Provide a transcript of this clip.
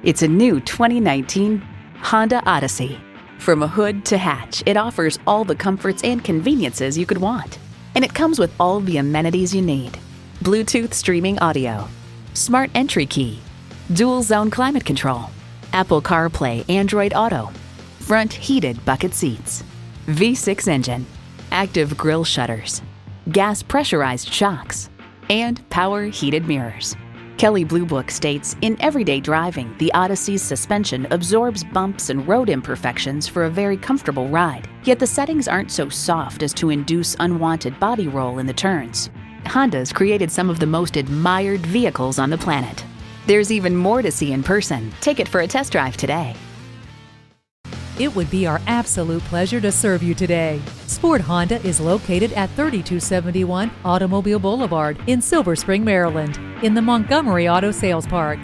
It's a new 2019 Honda Odyssey. From a hood to hatch, it offers all the comforts and conveniences you could want. And it comes with all the amenities you need. Bluetooth streaming audio, smart entry key, dual zone climate control, Apple CarPlay Android Auto, front heated bucket seats, V6 engine, active grille shutters, gas pressurized shocks, and power heated mirrors. Kelley Blue Book states, in everyday driving, the Odyssey's suspension absorbs bumps and road imperfections for a very comfortable ride. Yet the settings aren't so soft as to induce unwanted body roll in the turns. Honda's created some of the most admired vehicles on the planet. There's even more to see in person. Take it for a test drive today. It would be our absolute pleasure to serve you today. Sport Honda is located at 3271 Automobile Boulevard in Silver Spring, Maryland, in the Montgomery Auto Sales Park.